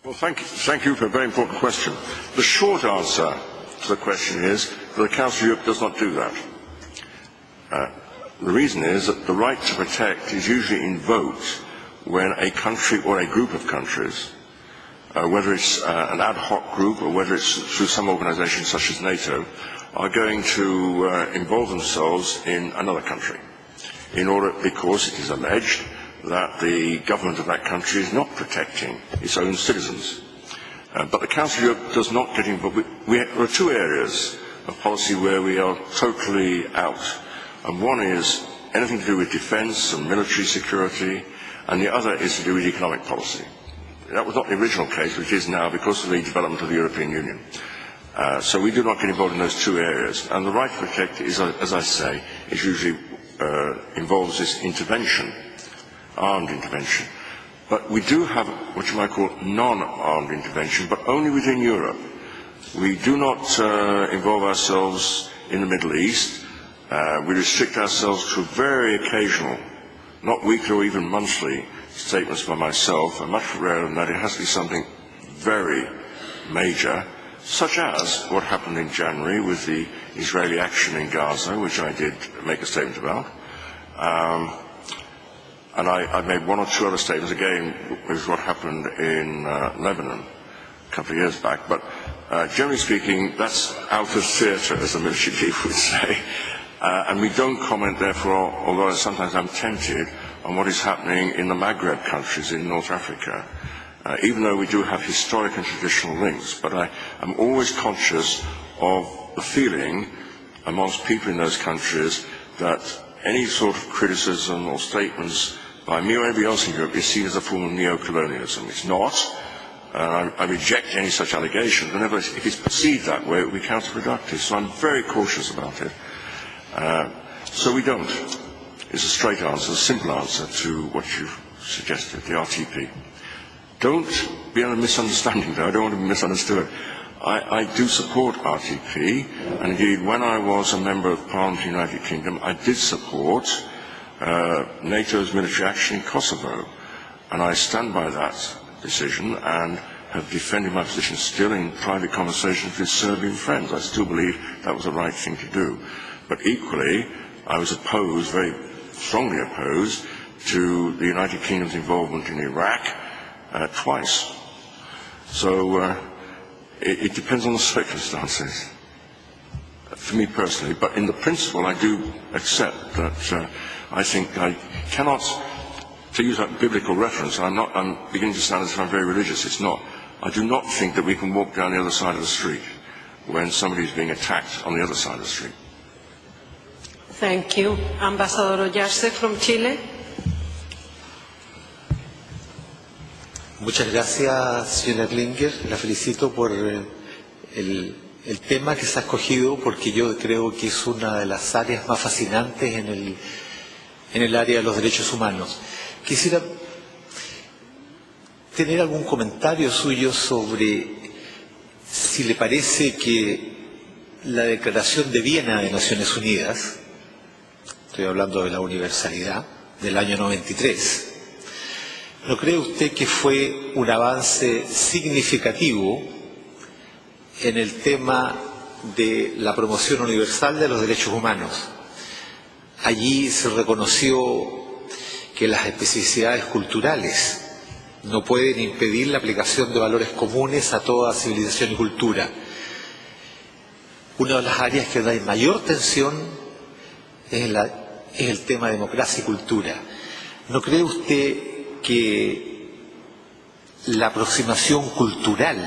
Well, thank you for a very important question. The short answer to the question is that the Council of Europe does not do that. The reason is that the right to protect is usually invoked when a country or a group of countries, whether it's an ad hoc group or whether it's through some organisation such as NATO, are going to involve themselves in another country, because it is alleged that the government of that country is not protecting its own citizens. But the Council of Europe does not get involved. There are two areas of policy where we are totally out. And one is anything to do with defence and military security, and the other is to do with economic policy. That was not the original case, which is now because of the development of the European Union. So we do not get involved in those two areas. And the right to protect is, as I say, it usually involves this intervention, armed intervention. But we do have what you might call non-armed intervention, but only within Europe. We do not involve ourselves in the Middle East. We restrict ourselves to very occasional, not weekly or even monthly, statements by myself, and much rarer than that. It has to be something very major, such as what happened in January with the Israeli action in Gaza, which I did make a statement about. And I made one or two other statements, again, with what happened in Lebanon a couple of years back. But generally speaking, that's out of theatre, as the military chief would say. And we don't comment, therefore, although sometimes I'm tempted, on what is happening in the Maghreb countries in North Africa, even though we do have historic and traditional links. But I am always conscious of the feeling amongst people in those countries that any sort of criticism or statements by me or anybody else in Europe is seen as a form of neo-colonialism. It's not. I reject any such allegations. Whenever if it's perceived that way, it will be counterproductive. So I'm very cautious about it. So we don't. It's a straight answer, a simple answer to what you've suggested, the RTP. Don't be under misunderstanding, though. I don't want to be misunderstood. I do support RTP, and indeed, when I was a member of Parliament of the United Kingdom, I did support NATO's military action in Kosovo, and I stand by that decision and have defended my position still in private conversations with Serbian friends. I still believe that was the right thing to do. But equally, I was opposed, very strongly opposed, to the United Kingdom's involvement in Iraq twice. So it depends on the circumstances, for me personally. But in the principle, I do accept that I think I cannot, to use that biblical reference, I'm beginning to sound as if I'm very religious. It's not. I do not think that we can walk down the other side of the street when somebody is being attacked on the other side of the street. Thank you. Ambassador Yarse from Chile. Muchas gracias, señora Klinger. La felicito por el tema que se ha escogido, porque yo creo que es una de las áreas más fascinantes en el área de los derechos humanos. Quisiera tener algún comentario suyo sobre si le parece que la Declaración de Viena de Naciones Unidas, estoy hablando de la Universalidad, del año 93, ¿no cree usted que fue un avance significativo en el tema de la promoción universal de los derechos humanos? Allí se reconoció que las especificidades culturales no pueden impedir la aplicación de valores comunes a toda civilización y cultura. Una de las áreas que da mayor tensión es el tema de democracia y cultura. ¿No cree usted que la aproximación cultural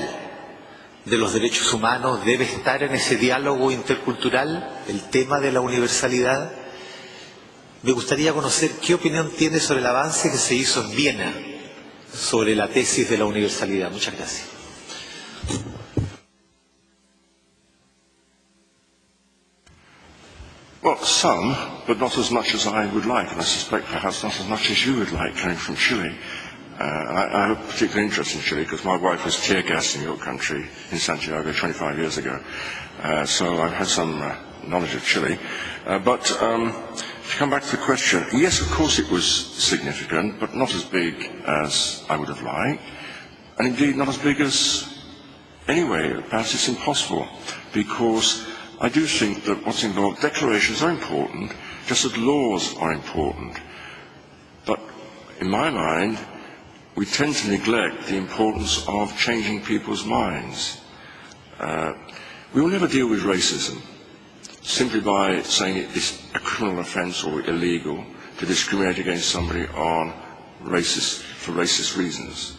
de los derechos humanos debe estar en ese diálogo intercultural, el tema de la universalidad? Me gustaría conocer qué opinión tiene sobre el avance que se hizo en Viena sobre la tesis de la universalidad. Muchas gracias. Well, some, but not as much as I would like, and I suspect perhaps not as much as you would like, coming from Chile. I have a particular interest in Chile because my wife was tear gassed in your country, in Santiago, 25 years ago. So I've had some knowledge of Chile. But to come back to the question, yes, of course it was significant, but not as big as I would have liked. and indeed not as big as anyway. Perhaps it's impossible, because I do think that what's involved, declarations are important, just as laws are important. But in my mind, we tend to neglect the importance of changing people's minds. We will never deal with racism simply by saying it is a criminal offence or illegal to discriminate against somebody for racist reasons.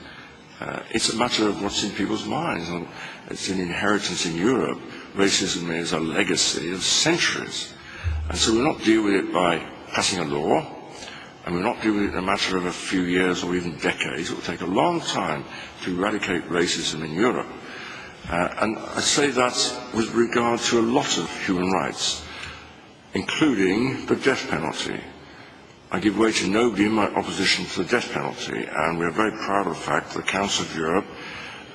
It's a matter of what's in people's minds. And it's an inheritance in Europe. Racism is a legacy of centuries. And so we'll not deal with it by passing a law, and we'll not deal with it in a matter of a few years or even decades. It will take a long time to eradicate racism in Europe. And I say that with regard to a lot of human rights, including the death penalty. I give way to nobody in my opposition to the death penalty, and we are very proud of the fact that the Council of Europe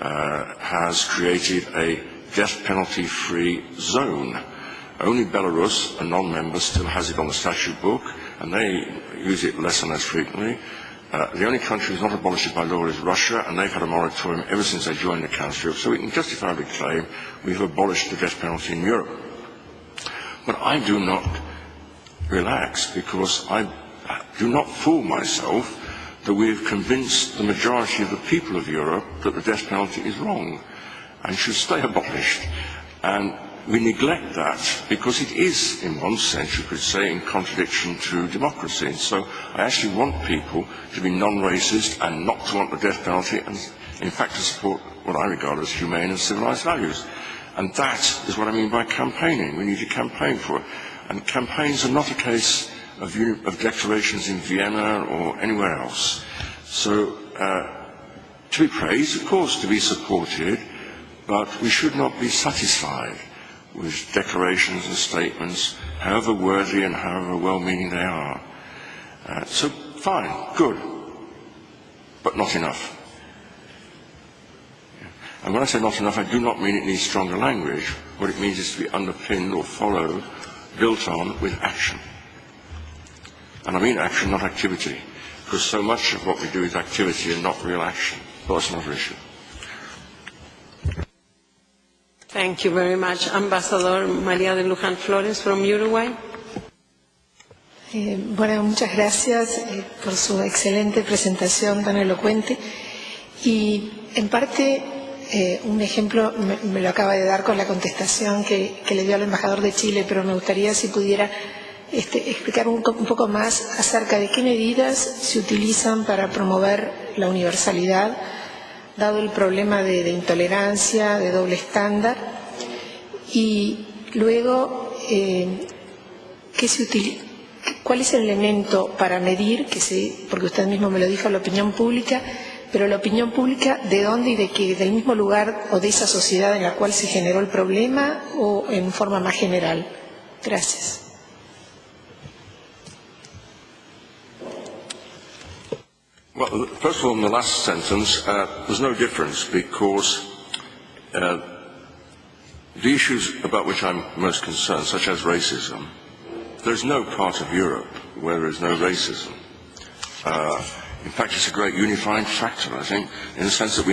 has created a death penalty-free zone. Only Belarus, a non-member, still has it on the statute book, and they use it less and less frequently. The only country who's not abolished it by law is Russia, and they've had a moratorium ever since they joined the Council of Europe, so we can justifiably claim we have abolished the death penalty in Europe. But I do not relax, because I do not fool myself that we have convinced the majority of the people of Europe that the death penalty is wrong and should stay abolished. And we neglect that because it is, in one sense, you could say, in contradiction to democracy. And so I actually want people to be non-racist and not to want the death penalty, and in fact to support what I regard as humane and civilized values. And that is what I mean by campaigning. We need to campaign for it. And campaigns are not a case of declarations in Vienna or anywhere else. So to be praised, of course, to be supported, but we should not be satisfied with declarations and statements, however worthy and however well-meaning they are. So fine, good, but not enough. And when I say not enough, I do not mean it needs stronger language. What it means is to be underpinned or followed, built on with action. And I mean action, not activity, because so much of what we do is activity and not real action. But that's another issue. Thank you very much. Ambassador María de Luján Flores from Uruguay. Bueno, muchas gracias por su excelente presentación tan elocuente. Y en parte, un ejemplo me lo acaba de dar con la contestación que le dio al embajador de Chile, pero me gustaría si pudiera explicar un poco más acerca de qué medidas se utilizan para promover la universalidad, dado el problema de intolerancia, de doble estándar, y luego ¿cuál es el elemento para medir, porque usted mismo me lo dijo, la opinión pública, pero la opinión pública de dónde y de qué, del mismo lugar o de esa sociedad en la cual se generó el problema o en forma más general? Gracias. Well, first of all, in the last sentence, there's no difference, because the issues about which I'm most concerned, such as racism, there's no part of Europe where there is no racism. In fact, it's a great unifying factor, I think, in the sense that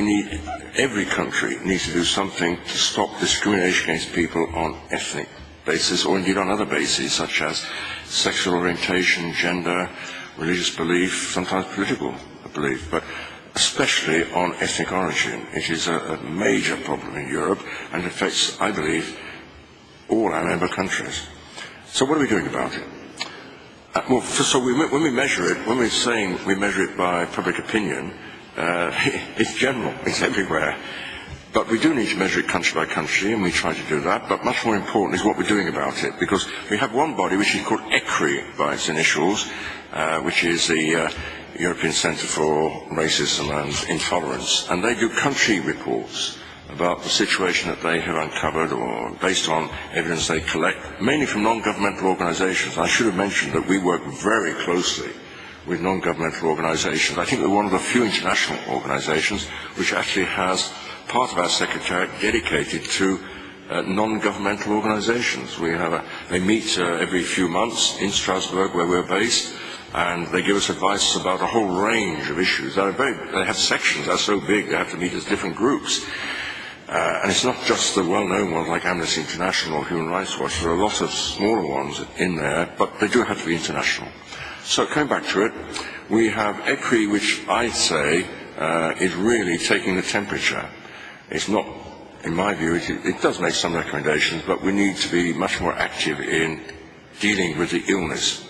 every country needs to do something to stop discrimination against people on ethnic basis, or indeed on other bases, such as sexual orientation, gender, religious belief, sometimes political belief, but especially on ethnic origin. It is a major problem in Europe, and it affects, I believe, all our member countries. So what are we doing about it? Well, when we measure it, when we're saying we measure it by public opinion, it's general, it's everywhere. But we do need to measure it country by country, and we try to do that. But much more important is what we're doing about it, because we have one body which is called ECRI by its initials, which is the European Centre for Racism and Intolerance, and they do country reports about the situation that they have uncovered or based on evidence they collect, mainly from non-governmental organisations. I should have mentioned that we work very closely with non-governmental organisations. I think we're one of the few international organisations which actually has part of our secretariat dedicated to non-governmental organisations. They meet every few months in Strasbourg, where we're based. and they give us advice about a whole range of issues. They have sections that are so big they have to meet as different groups. And it's not just the well-known ones like Amnesty International or Human Rights Watch. There are a lot of smaller ones in there, but they do have to be international. So coming back to it, we have ECRI, which I say is really taking the temperature. It's not, in my view, it does make some recommendations, but we need to be much more active in dealing with the illness.